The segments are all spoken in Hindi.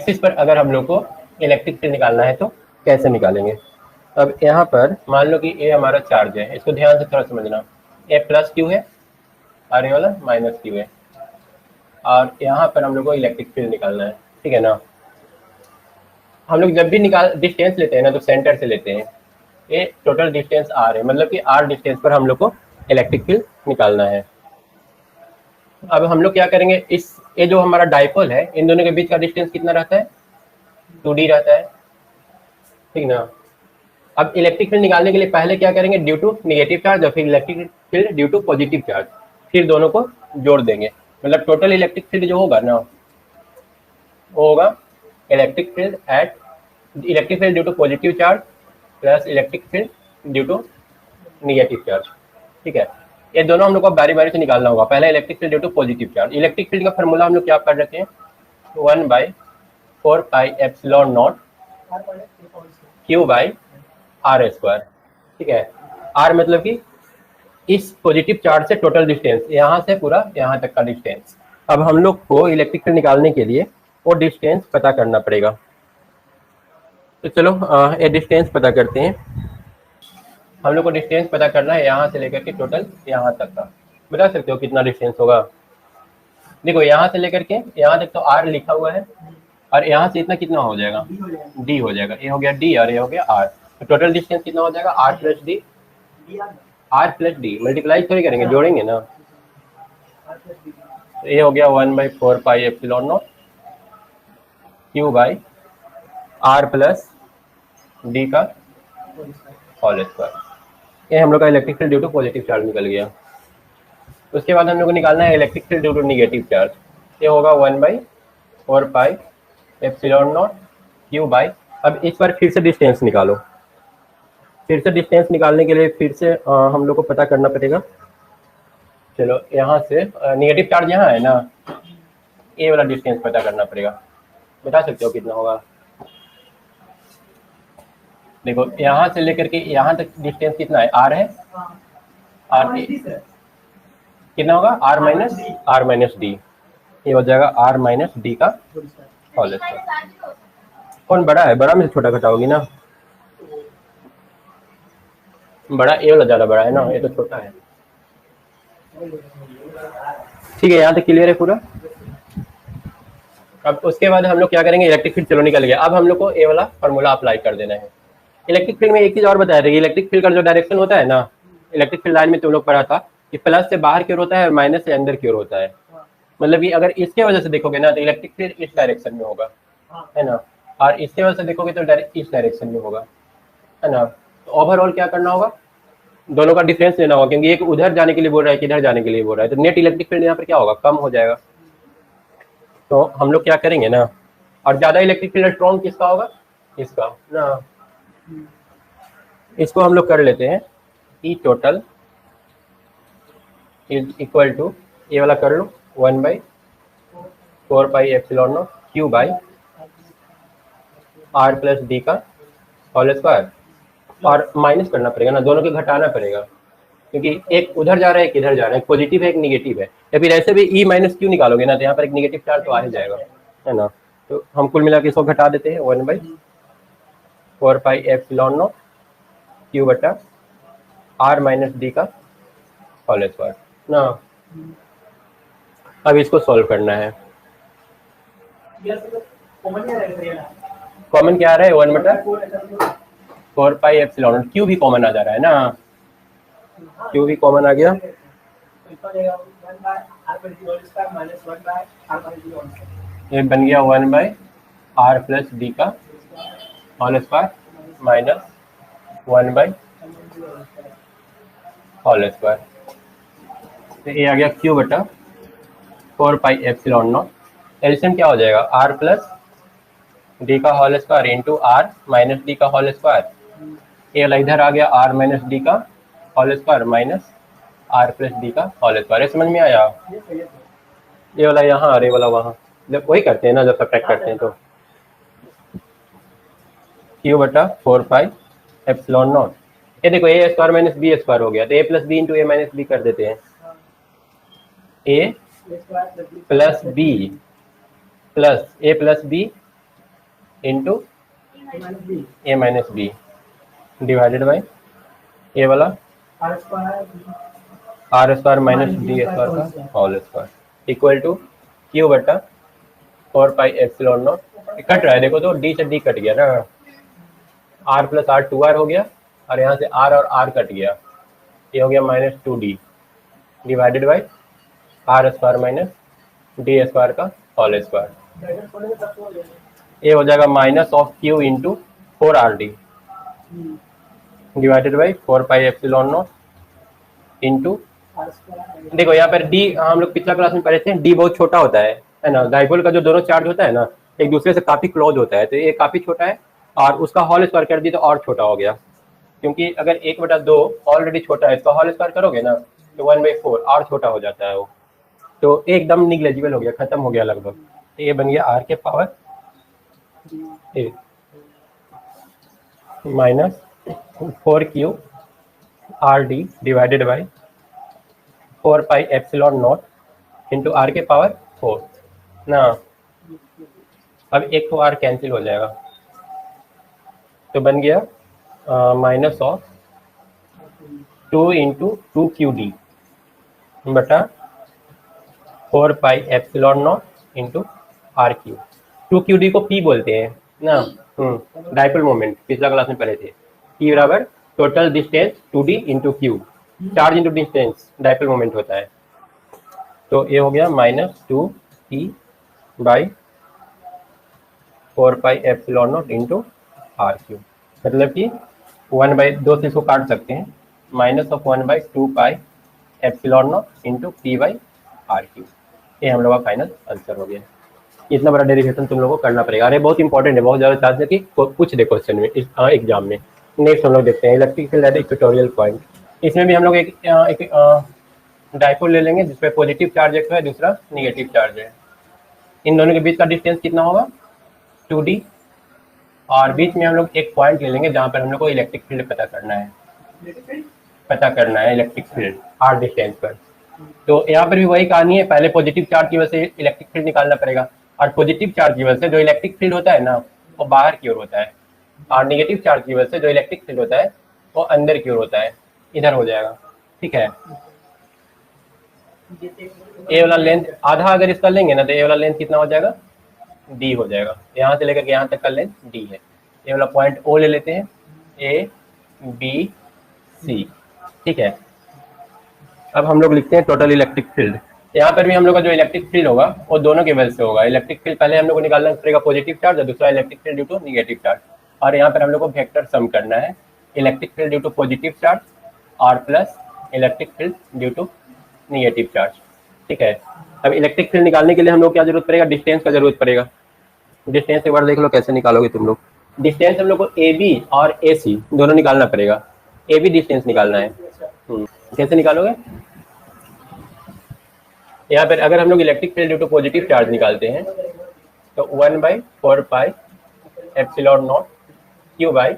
एक्सिस पर अगर हम लोग को इलेक्ट्रिक फील्ड निकालना है तो कैसे निकालेंगे। अब यहाँ पर मान लो कि ए हमारा चार्ज है, इसको ध्यान से थोड़ा समझना। ए प्लस क्यू है और ये वाला माइनस क्यू है, और यहाँ पर हम लोग को इलेक्ट्रिक फील्ड निकालना है, ठीक है ना। हम लोग जब भी डिस्टेंस लेते हैं ना तो सेंटर से लेते हैं। ये टोटल डिस्टेंस आर है, मतलब कि आर डिस्टेंस पर हम लोग को इलेक्ट्रिक फील्ड निकालना है। अब हम लोग क्या करेंगे, इस ये जो हमारा डाइपोल है इन दोनों के बीच का डिस्टेंस कितना रहता है, 2d रहता है, ठीक ना। अब इलेक्ट्रिक फील्ड निकालने के लिए पहले क्या करेंगे, ड्यू टू निगेटिव चार्ज और फिर electric field due to positive charge, फिर दोनों को जोड़ देंगे। मतलब टोटल इलेक्ट्रिक फील्ड जो होगा ना वो होगा electric field due to positive charge plus electric field due to negative charge, ठीक है। ये दोनों हम लोग को बारी बारी से निकालना होगा। पहले electric field due to positive charge, electric field का फॉर्मूला हम लोग क्या पढ़ रखे हैं, 1/4πε0 Q/r², ठीक है। r मतलब कि इस पॉजिटिव चार्ज से टोटल डिस्टेंस, यहाँ से पूरा यहाँ तक का डिस्टेंस। अब हम लोग को इलेक्ट्रिक फील्ड निकालने के लिए वो डिस्टेंस पता करना पड़ेगा। तो चलो ये डिस्टेंस पता करते हैं। हम लोग को डिस्टेंस पता करना है यहाँ से लेकर के टोटल यहाँ तक का। बता सकते हो कितना डिस्टेंस होगा। देखो यहाँ से लेकर के यहाँ तक तो r लिखा हुआ है, और यहाँ से इतना कितना हो जाएगा, d हो जाएगा। ये हो गया d और ये हो गया r, तो टोटल डिस्टेंस कितना हो जाएगा, r प्लस d मल्टीप्लाई थोड़ी करेंगे, जोड़ेंगे ना। तो ये हो गया 1/4πε0 Q/r प्लस d का होल स्क्वायर। ये हम लोग का electric field due to positive charge निकल गया। उसके बाद हम लोग को निकालना है electric field due to negative charge. ये होगा 1/4πε0 Q/। अब इस बार फिर से डिस्टेंस निकालो। फिर से डिस्टेंस निकालने के लिए फिर से हम लोग को पता करना पड़ेगा। चलो यहाँ से निगेटिव चार्ज यहाँ है ना, ये वाला डिस्टेंस पता करना पड़ेगा। बता सकते हो कितना होगा। देखो यहाँ से लेकर के यहाँ तक डिस्टेंस कितना है, r है, r कितना होगा, r माइनस d, ये हो जाएगा r माइनस d का होल स्क्वायर। कौन बड़ा है, बड़ा में से छोटा घटाओगी ना, बड़ा ये वाला ज़्यादा बड़ा है ना, ये तो छोटा है। ठीक है, यहाँ तक क्लियर है पूरा। अब उसके बाद हम लोग क्या करेंगे, इलेक्ट्रिक फील्ड चलो निकल गया। अब हम लोग को ये वाला फॉर्मूला अप्लाई कर देना है। इलेक्ट्रिक फील्ड में एक चीज़ और बताया था, इलेक्ट्रिक फील्ड का जो डायरेक्शन होता है ना, इलेक्ट्रिक फील्ड लाइन में तुम लोग पढ़ा था कि प्लस से बाहर की ओर होता है और माइनस से अंदर की ओर होता है। मतलब कि अगर इसके वजह से देखोगे ना तो इलेक्ट्रिक फील्ड इस डायरेक्शन में होगा, है ना, और इसके वजह से देखोगे तो डायरेक्ट इस डायरेक्शन में होगा, है ना। तो ओवरऑल क्या करना होगा, दोनों का डिफरेंस लेना होगा, क्योंकि एक उधर जाने के लिए बोल रहा है कि इधर जाने के लिए बोल रहा है, तो नेट इलेक्ट्रिक फील्ड यहाँ पर क्या होगा, कम हो जाएगा। तो हम लोग क्या करेंगे ना, और ज़्यादा इलेक्ट्रिक फील्ड स्ट्रॉन्ग किसका होगा, इसका ना। इसको हम लोग कर लेते हैं, ई टोटल इज इक्वल टू, ये वाला कर लो 1/4πε0 Q/r प्लस d का होल स्क्वायर। और माइनस करना पड़ेगा ना, दोनों के घटाना पड़ेगा, क्योंकि एक उधर जा रहा है, एक इधर जा रहा है, एक पॉजिटिव है एक निगेटिव है। या फिर ऐसे भी ई माइनस क्यू निकालोगे ना तो यहाँ पर एक निगेटिव चार्ज तो आ ही जाएगा, है ना। तो हम कुल मिला के इसको घटा देते हैं, 1/4πε0 Q/r माइनस d का होल स्क्वायर ना। अब इसको सॉल्व करना है। कॉमन क्या आ रहा है, 1/4πε0, क्यू भी कॉमन आ जा रहा है ना, क्यू भी कॉमन आ गया। ये बन गया 1/r प्लस डी का होल स्क्वायर माइनस 1/होल स्क्वायर। तो ये आ गया Q/4πε0। एलसीएम क्या हो जाएगा, r प्लस डी का whole square into r minus d का होल स्क्वायर। ये वाला इधर आ गया r माइनस डी का whole square minus r plus d का होल स्क्वायर। समझ में आया, ये वाला यहाँ और ये वाला वहाँ, जब वही करते हैं ना जब सब्ट्रैक्ट करते हैं तो। Q/4πε0, ये देखो a square minus B square हो गया, तो a plus B into A minus B कर देते हैं। a plus B plus a plus B into A minus B divided by A वाला R square minus D square का whole square equal to Q बटा 4 पाई एप्सिलॉन नॉट। कट रहा है देखो, तो डी से डी कट गया ना, आर प्लस आर 2r हो गया, और यहाँ से आर और आर कट गया, ये हो गया -2d divided by r square minus D square का होल स्क्वायर। ये हो जाएगा minus of q into 4rd divided by 4 pi epsilon naught into, देखो यहाँ पर डी हम लोग पिछला क्लास में पढ़े थे, डी बहुत छोटा होता है ना, डाइपोल का जो दोनों चार्ज होता है ना एक दूसरे से काफी क्लोज होता है, तो ये काफी छोटा है, और उसका होल स्क्वायर कर दी तो और छोटा हो गया, क्योंकि अगर 1/2 ऑलरेडी छोटा है, इसका होल स्क्वायर करोगे ना तो 1/4 और छोटा हो जाता है वो, तो एकदम निग्लेजिबल हो गया, खत्म हो गया लगभग। तो ये बन गया आर के power a minus 4q r d divided by 4 pi epsilon naught into r के पावर 4 ना। अब एक तो आर कैंसिल हो जाएगा, तो बन गया माइनस ऑफ 2 इंटू 2qd बटा 4 pi epsilon naught into r q. 2qd को p बोलते हैं ना, डाइपोल मोमेंट पिछला क्लास में पढ़े थे, p बराबर total distance 2d into q, charge into distance dipole moment होता है। तो ये हो गया -2p by 4 pi epsilon naught into r q, मतलब कि 1/2 से इसको काट सकते हैं, -1/2 pi epsilon naught into p by r q. ये हम लोग का फाइनल आंसर हो गया। इतना बड़ा डेरिवेशन तुम लोगों को करना पड़ेगा, अरे बहुत इंपॉर्टेंट है, बहुत ज़्यादा चांस है कि पूछ दे क्वेश्चन में इस एग्जाम में। नेक्स्ट हम लोग देखते हैं electric field at equatorial point. इसमें भी हम लोग एक डाइपोल ले लेंगे जिसपे पॉजिटिव चार्ज एक है, दूसरा निगेटिव चार्ज है। इन दोनों के बीच का डिस्टेंस कितना होगा 2d, और बीच में हम लोग एक पॉइंट ले लेंगे जहाँ पर हम लोग को इलेक्ट्रिक फील्ड पता करना है इलेक्ट्रिक फील्ड r डिस्टेंस पर। तो यहाँ पर भी वही कहानी है, पहले पॉजिटिव चार्ज की वजह से इलेक्ट्रिक फील्ड निकालना पड़ेगा, और पॉजिटिव चार्ज की वजह से जो इलेक्ट्रिक फील्ड होता है ना वो बाहर की ओर होता है, और नेगेटिव चार्ज की वजह से जो इलेक्ट्रिक फील्ड होता है वो अंदर की ओर होता है, इधर हो जाएगा। ठीक है, ए वाला लेंथ आधा अगर इसका लेंगे ना तो ए वाला लेंथ कितना हो जाएगा d हो जाएगा, यहाँ से लेकर के यहाँ तक का लेंथ d है। ये वाला पॉइंट O ले लेते हैं, A B C। ठीक है, अब हम लोग लिखते हैं टोटल इलेक्ट्रिक फील्ड। यहाँ पर भी हम लोग का जो इलेक्ट्रिक फील्ड होगा वो दोनों के वजह से होगा। इलेक्ट्रिक फील्ड पहले हम लोग को निकालना पड़ेगा पॉजिटिव चार्ज, और दूसरा electric field due to negative charge, और यहाँ पर हम लोग को वेक्टर सम करना है, electric field due to positive charge और plus electric field due to negative charge. ठीक है, अब इलेक्ट्रिक फील्ड निकालने के लिए हम लोग क्या जरूरत पड़ेगा, डिस्टेंस का जरूरत पड़ेगा। डिस्टेंस एक बार देख लो कैसे निकालोगे तुम लोग। डिस्टेंस हम लोग को ए बी और ए सी दोनों निकालना पड़ेगा, ए बी डिस्टेंस निकालना है। कैसे निकालोगे, यहाँ पर अगर हम लोग electric field due to positive charge निकालते हैं तो 1/4 pi epsilon naught Q by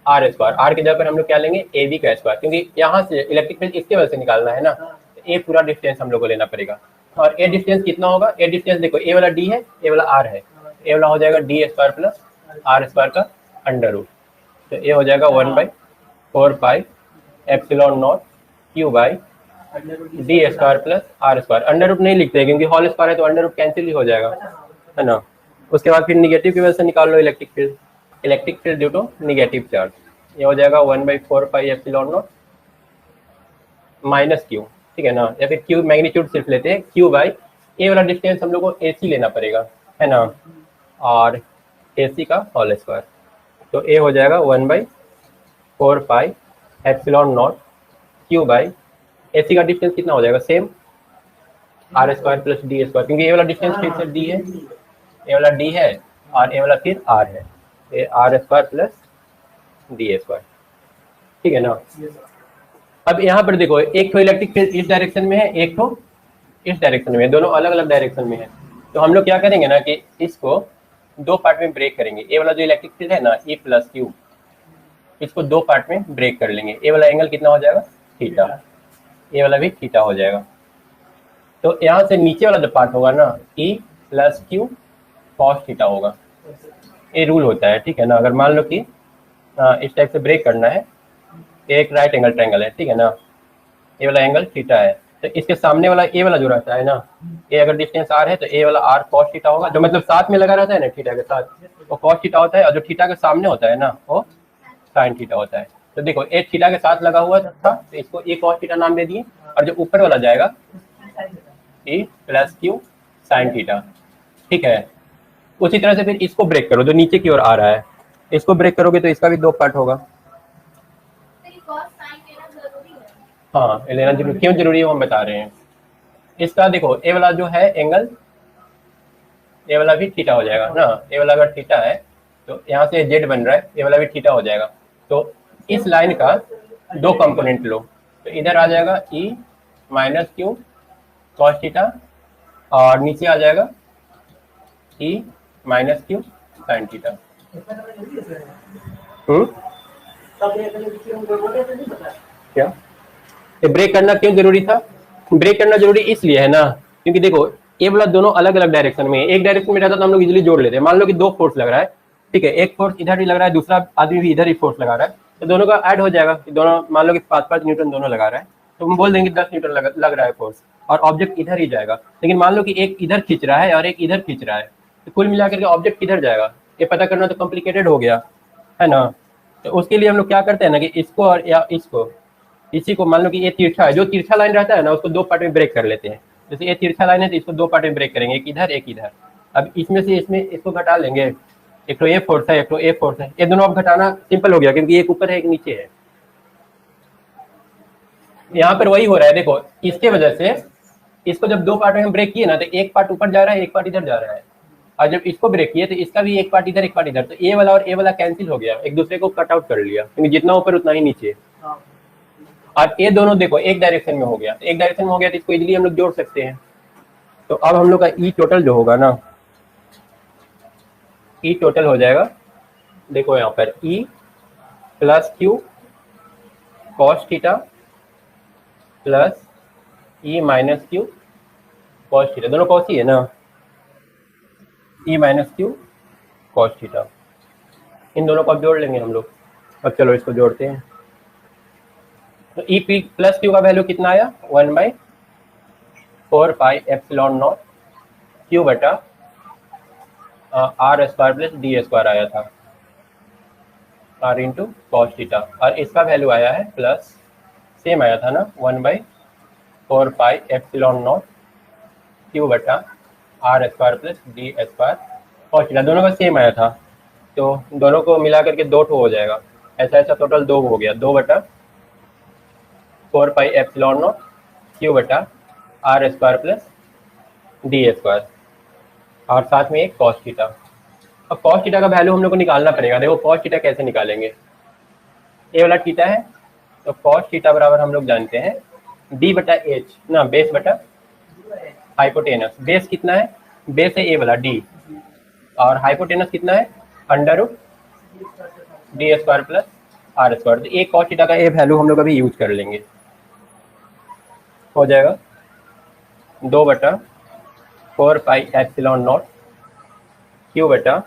r square, r की जगह पर हम लोग क्या लेंगे ए बी का स्क्वायर, क्योंकि यहाँ से इलेक्ट्रिक फील्ड इसके वजह से निकालना है ना, तो ए पूरा डिस्टेंस हम लोग को लेना पड़ेगा। और ए डिस्टेंस कितना होगा, ए डिस्टेंस देखो ए वाला डी है, ए वाला आर है, ए वाला हो जाएगा d square plus r square का अंडर रूट, तो ए हो जाएगा 1/4 pi epsilon naught Q by d square plus r square. Under root नहीं लिखते क्योंकि होल स्क्वायर है तो अंडर रूट कैंसिल ही हो जाएगा, है ना। उसके बाद फिर निगेटिव की वजह से निकाल लो electric field due to negative charge, ये हो जाएगा 1/4 pi epsilon naught minus Q. ठीक है ना, या फिर क्यू मैग्नीट्यूड सिर्फ लेते हैं, क्यू बाई ए वाला डिस्टेंस हम लोग को ए सी लेना पड़ेगा, है ना, और ए सी का होल स्क्वायर, तो ए हो जाएगा 1/4 pi epsilon naught Q by A C का डिस्टेंस कितना हो जाएगा, same R square plus D square, क्योंकि ए वाला डिस्टेंस फिर से डी है, ए वाला डी है और ए वाला फिर आर है, ये r square plus D square. ठीक है ना। अब यहाँ पर देखो एक तो इलेक्ट्रिक फील्ड इस डायरेक्शन में है, एक तो इस डायरेक्शन में है, दोनों अलग अलग डायरेक्शन में है। तो हम लोग क्या करेंगे ना कि इसको दो पार्ट में ब्रेक करेंगे। ए वाला जो इलेक्ट्रिक फील्ड है ना ई प्लस क्यू, इसको दो पार्ट में ब्रेक कर लेंगे। ए वाला एंगल कितना हो जाएगा थीटा, ए वाला भी थीटा हो जाएगा। तो यहाँ से नीचे वाला जो पार्ट होगा ना ई प्लस क्यू कॉस थीटा होगा, ये रूल होता है, ठीक है ना। अगर मान लो कि इस टाइप से ब्रेक करना है, एक राइट एंगल ट्रायंगल है, ठीक है ना, ये वाला एंगल थीटा है, तो इसके सामने वाला ए वाला जो रहता है ना, ये अगर डिस्टेंस आर है तो ए वाला आर कॉस थीटा होगा, जो मतलब साथ में लगा रहता है ना थीटा के साथ, वो कॉस थीटा होता है, और जो थीटा के सामने होता है ना वो साइन थीटा होता है। तो देखो ए थीटा के साथ लगा हुआ था तो इसको ए कॉस थीटा नाम दे दिए, और जो ऊपर वाला जाएगा ए प्लस क्यू साइन थीटा, ठीक है। उसी तरह से फिर इसको ब्रेक करो, जो नीचे की ओर आ रहा है, इसको ब्रेक करोगे तो इसका भी दो पार्ट होगा। हाँ, लेना जरूरी, क्यों जरूरी है वो हम बता रहे हैं। इसका देखो ए वाला जो है एंगल, ए वाला भी थीटा हो जाएगा ना, ए वाला अगर थीटा है तो यहाँ से जेड बन रहा है, ए वाला भी थीटा हो जाएगा। तो इस लाइन का दो कंपोनेंट लो, तो इधर आ जाएगा ई माइनस क्यू कॉस थीटा, और नीचे आ जाएगा ई माइनस क्यू साइन थीटा। क्या ये ब्रेक करना क्यों जरूरी था? ब्रेक करना जरूरी इसलिए है ना, क्योंकि देखो ये वाला दोनों अलग अलग डायरेक्शन में, एक डायरेक्शन में रहता तो हम लोग इजीली जोड़ लेते हैं। मान लो कि दो फोर्स लग रहा है, ठीक है, एक फोर्स इधर ही लग रहा है, दूसरा आदमी भी इधर ही फोर्स लगा रहा है, तो दोनों का ऐड हो जाएगा। दोनों मान लो कि 5-5 न्यूटन दोनों लगा रहा है, तो हम बोल देंगे 10 न्यूटन लग रहा है फोर्स, और ऑब्जेक्ट इधर ही जाएगा। लेकिन मान लो कि एक इधर खींच रहा है और एक इधर खींच रहा है, तो कुल मिलाकर के ऑब्जेक्ट किधर जाएगा ये पता करना तो कॉम्प्लिकेटेड हो गया है ना। तो उसके लिए हम लोग क्या करते हैं ना कि इसको और या इसको, इसी को मान लो कि ये तिरछा है, जो तिरछा लाइन रहता है ना उसको दो पार्ट में ब्रेक कर लेते हैं। जैसे ये तिरछा लाइन है तो इसको दो पार्ट में ब्रेक करेंगे, एक इधर एक इधर। अब इसमें से इसमें इसको घटा लेंगे, एक तो ए फोर्स है एक तो ए फोर्स है, ये दोनों अब घटाना सिंपल हो गया क्योंकि एक ऊपर है एक नीचे है। यहाँ पर वही हो रहा है, देखो इसके वजह से इसको जब दो पार्ट में हम ब्रेक किए ना तो एक पार्ट ऊपर जा रहा है एक पार्ट इधर जा रहा है, और जब इसको ब्रेक किए तो इसका भी एक पार्ट इधर एक पार्ट इधर, तो ए वाला और ए वाला कैंसिल हो गया, एक दूसरे को कट आउट कर लिया, क्योंकि जितना ऊपर उतना ही नीचे। और ये दोनों देखो एक डायरेक्शन में हो गया, एक डायरेक्शन में हो गया तो इसको इजीली हम लोग जोड़ सकते हैं। तो अब हम लोग का ई टोटल जो होगा ना, ई टोटल हो जाएगा, देखो यहाँ पर E plus Q cos theta plus E minus Q cos theta, दोनों कॉस ही है ना, E minus Q cos theta, इन दोनों को अब जोड़ लेंगे हम लोग। अब चलो इसको जोड़ते हैं। तो ई पी प्लस क्यू का वैल्यू कितना आया, 1/4 पाई एप्सिलॉन नॉट क्यू बटा r square plus D square आया था, आर इंटू कॉस थीटा, और इसका वैल्यू आया है प्लस सेम आया था ना 1/4 पाई एप्सिलॉन नॉट क्यू बटा r square plus D square cos theta, दोनों का सेम आया था। तो दोनों को मिला करके दो ठो हो जाएगा, ऐसा ऐसा टोटल दो हो गया, 2/4 पाई एप्सिलॉन नॉट क्यू बटा r square plus D square, और साथ में एक कॉस थीटा। अब कॉस थीटा का वैल्यू हम लोग को निकालना पड़ेगा। देखो कॉस थीटा कैसे निकालेंगे, ए वाला थीटा है तो कॉस थीटा बराबर हम लोग जानते हैं डी बटा एच ना, बेस बटा हाइपोटेनस। बेस कितना है, बेस है ए वाला डी, और हाइपोटेनस कितना है under root d square plus r square. तो एक कॉस थीटा का ए वैल्यू हम लोग अभी यूज कर लेंगे, हो जाएगा 2/4 पाई एप्सिलॉन नॉट क्यू बटा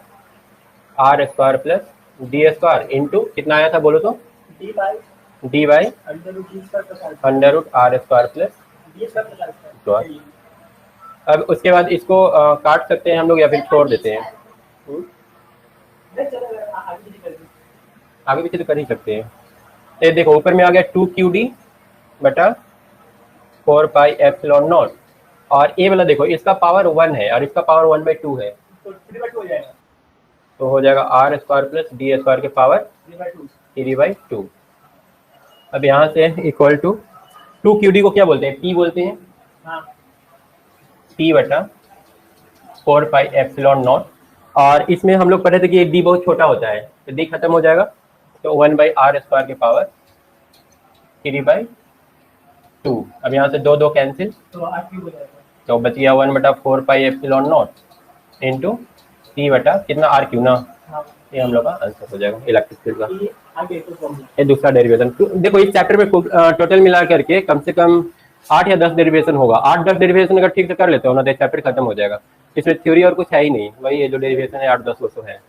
r square plus D square into कितना आया था बोलो तो, d by under root r square plus square. अब उसके बाद इसको काट सकते हैं हम लोग या फिर छोड़ देते हैं, आगे पीछे तो कर ही सकते हैं। ये देखो ऊपर में आ गया 2QD बटा 4 पाई एप्सिलॉन नॉट, और ए वाला देखो इसका पावर 1 है और इसका पावर 1/2 है, तो हो जाएगा r square plus D square के पावर 3/2। अब यहाँ से इक्वल टू 2QD को क्या बोलते हैं, पी बोलते हैं, पी बटा 4 पाई एप्सिलॉन नॉट, और इसमें हम लोग पढ़े थे कि डी बहुत छोटा होता है तो डी खत्म हो जाएगा, तो 1/r स्क्वायर के पावर 3/2। अब यहाँ से दो दो कैंसिल, तो बच गया 1/4 pi epsilon naught into T बटा कितना आर क्यू ना, ये हम लोग का आंसर हो जाएगा इलेक्ट्रिक फील्ड का। ये दूसरा डेरिवेशन। तो देखो इस चैप्टर में टोटल मिला करके कम से कम 8 या 10 डेरिवेशन होगा। 8-10 डेरिवेशन अगर ठीक से कर लेते हो ना तो चैप्टर खत्म हो जाएगा। इसमें थ्योरी और कुछ है ही नहीं, वही ये जो डेरिवेशन है 8-10 वो है।